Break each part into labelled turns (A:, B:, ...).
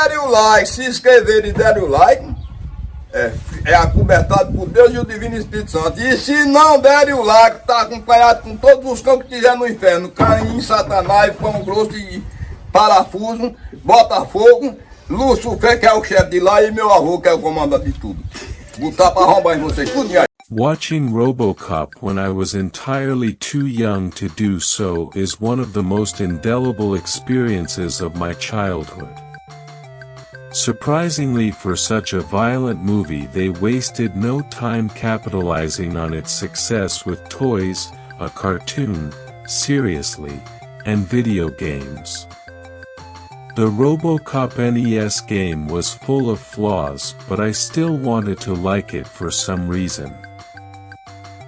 A: derem o like, se inscreverem e derem o like, é acobertado por Deus e o Divino Espírito Santo. E se não derem o like, está acompanhado com todos os cães que tiver no inferno: Caim, Satanás, Pão Grosso e Parafuso, Botafogo, Lucifer, que é o chefe de lá, e meu avô, que é o comandante de tudo. Botar para arrombar em vocês, tudo aí.
B: Watching Robocop when I was entirely too young to do so is one of the most indelible experiences of my childhood. Surprisingly, for such a violent movie, they wasted no time capitalizing on its success with toys, a cartoon, seriously, and video games. The Robocop NES game was full of flaws, but I still wanted to like it for some reason.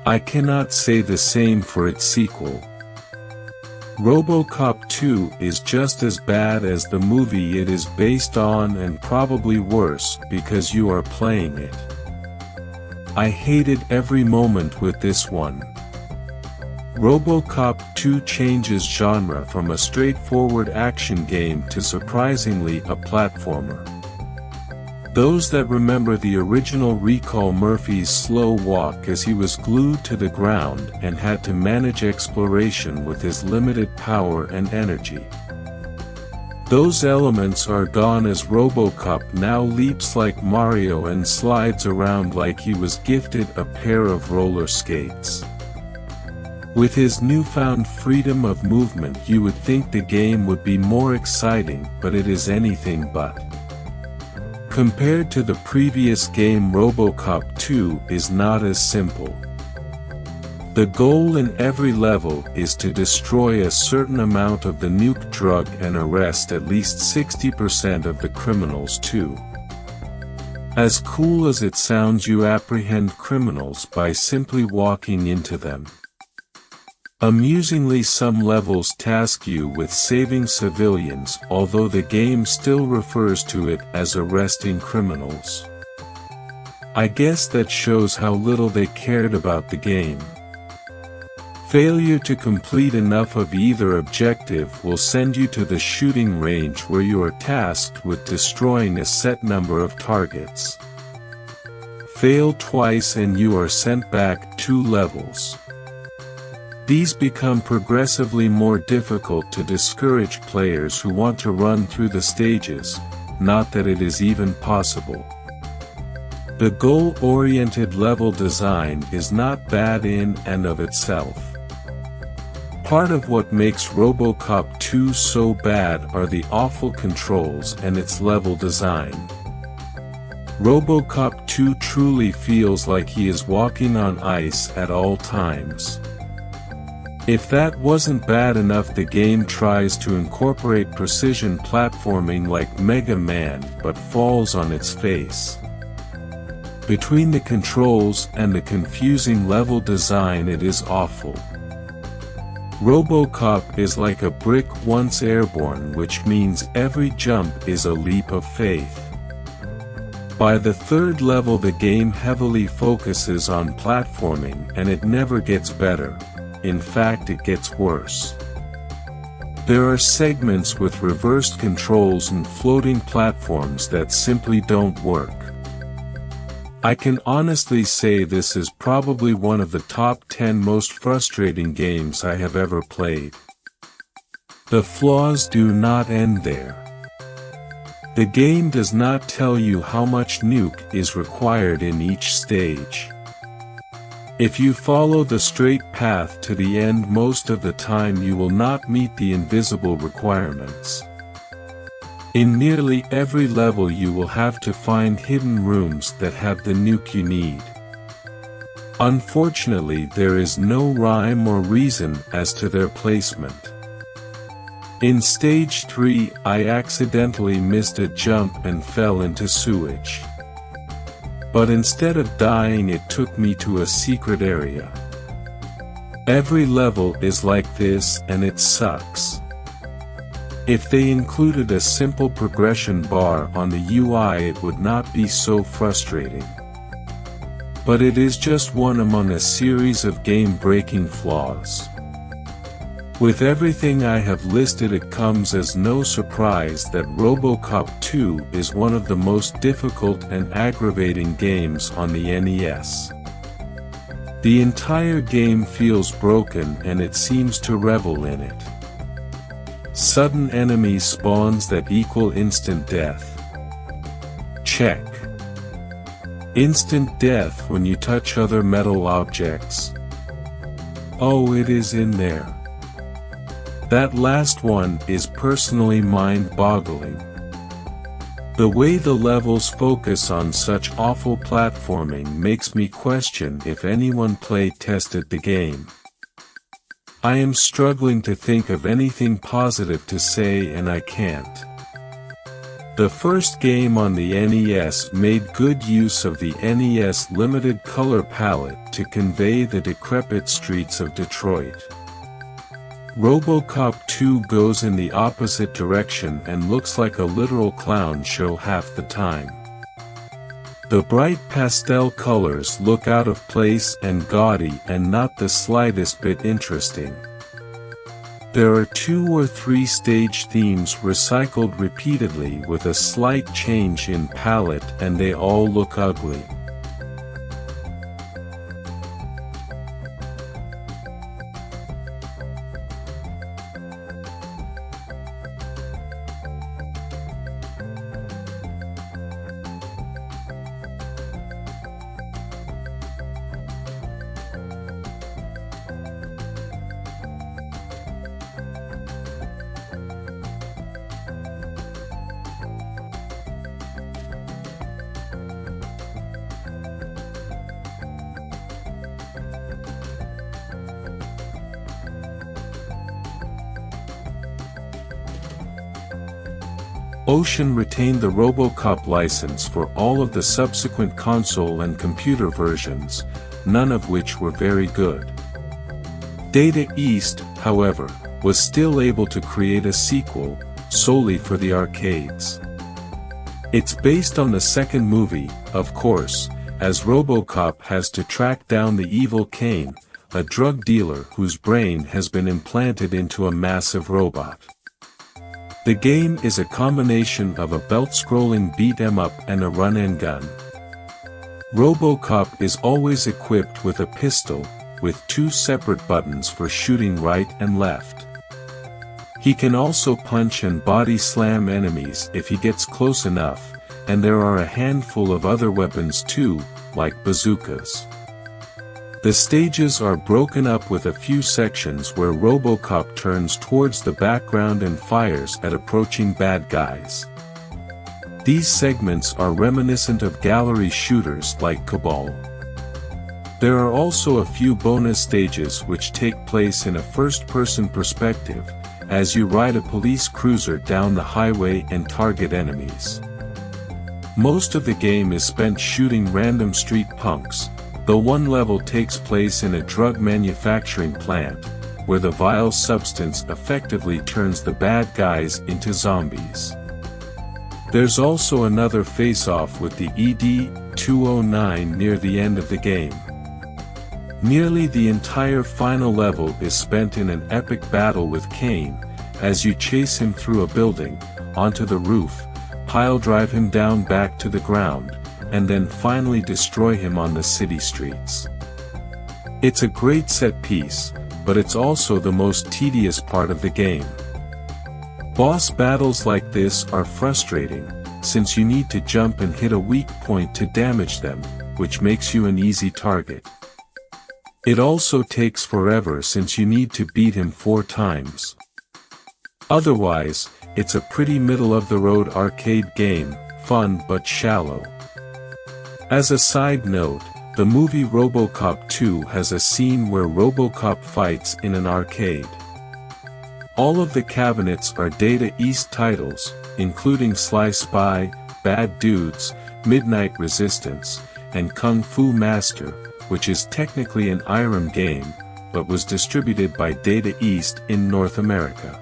B: I cannot say the same for its sequel. Robocop 2 is just as bad as the movie it is based on, and probably worse because you are playing it. I hated every moment with this one. Robocop 2 changes genre from a straightforward action game to surprisingly a platformer. Those that remember the original recall Murphy's slow walk as he was glued to the ground and had to manage exploration with his limited power and energy. Those elements are gone as Robocop now leaps like Mario and slides around like he was gifted a pair of roller skates. With his newfound freedom of movement, you would think the game would be more exciting, but it is anything but. Compared to the previous game, Robocop 2 is not as simple. The goal in every level is to destroy a certain amount of the nuke drug and arrest at least 60% of the criminals too. As cool as it sounds, you apprehend criminals by simply walking into them. Amusingly, some levels task you with saving civilians, although the game still refers to it as arresting criminals. I guess that shows how little they cared about the game. Failure to complete enough of either objective will send you to the shooting range, where you are tasked with destroying a set number of targets. Fail twice and you are sent back 2 levels. These become progressively more difficult to discourage players who want to run through the stages, not that it is even possible. The goal-oriented level design is not bad in and of itself. Part of what makes Robocop 2 so bad are the awful controls and its level design. Robocop 2 truly feels like he is walking on ice at all times. If that wasn't bad enough, the game tries to incorporate precision platforming like Mega Man, but falls on its face. Between the controls and the confusing level design, it is awful. Robocop is like a brick once airborne, which means every jump is a leap of faith. By the 3rd level, the game heavily focuses on platforming, and it never gets better. In fact, it gets worse. There are segments with reversed controls and floating platforms that simply don't work. I can honestly say this is probably one of the top 10 most frustrating games I have ever played. The flaws do not end there. The game does not tell you how much nuke is required in each stage. If you follow the straight path to the end, most of the time you will not meet the invisible requirements. In nearly every level you will have to find hidden rooms that have the nuke you need. Unfortunately, there is no rhyme or reason as to their placement. In Stage 3, I accidentally missed a jump and fell into sewage. But instead of dying, it took me to a secret area. Every level is like this, and it sucks. If they included a simple progression bar on the UI, it would not be so frustrating. But it is just one among a series of game-breaking flaws. With everything I have listed, it comes as no surprise that Robocop 2 is one of the most difficult and aggravating games on the NES. The entire game feels broken and it seems to revel in it. Sudden enemy spawns that equal instant death. Check. Instant death when you touch other metal objects. Oh, it is in there. That last one is personally mind-boggling. The way the levels focus on such awful platforming makes me question if anyone play-tested the game. I am struggling to think of anything positive to say, and I can't. The first game on the NES made good use of the NES limited color palette to convey the decrepit streets of Detroit. Robocop 2 goes in the opposite direction and looks like a literal clown show half the time. The bright pastel colors look out of place and gaudy and not the slightest bit interesting. There are 2 or 3 stage themes recycled repeatedly with a slight change in palette, and they all look ugly. Ocean retained the Robocop license for all of the subsequent console and computer versions, none of which were very good. Data East, however, was still able to create a sequel, solely for the arcades. It's based on the second movie, of course, as Robocop has to track down the evil Kane, a drug dealer whose brain has been implanted into a massive robot. The game is a combination of a belt-scrolling beat-em-up and a run-and-gun. Robocop is always equipped with a pistol, with 2 separate buttons for shooting right and left. He can also punch and body slam enemies if he gets close enough, and there are a handful of other weapons too, like bazookas. The stages are broken up with a few sections where Robocop turns towards the background and fires at approaching bad guys. These segments are reminiscent of gallery shooters like Cabal. There are also a few bonus stages which take place in a first-person perspective, as you ride a police cruiser down the highway and target enemies. Most of the game is spent shooting random street punks, though one level takes place in a drug manufacturing plant, where the vile substance effectively turns the bad guys into zombies. There's also another face-off with the ED-209 near the end of the game. Nearly the entire final level is spent in an epic battle with Kane, as you chase him through a building, onto the roof, pile-drive him down back to the ground, and then finally destroy him on the city streets. It's a great set piece, but it's also the most tedious part of the game. Boss battles like this are frustrating, since you need to jump and hit a weak point to damage them, which makes you an easy target. It also takes forever since you need to beat him 4 times. Otherwise, it's a pretty middle-of-the-road arcade game, fun but shallow. As a side note, the movie Robocop 2 has a scene where Robocop fights in an arcade. All of the cabinets are Data East titles, including Sly Spy, Bad Dudes, Midnight Resistance, and Kung Fu Master, which is technically an IRAM game, but was distributed by Data East in North America.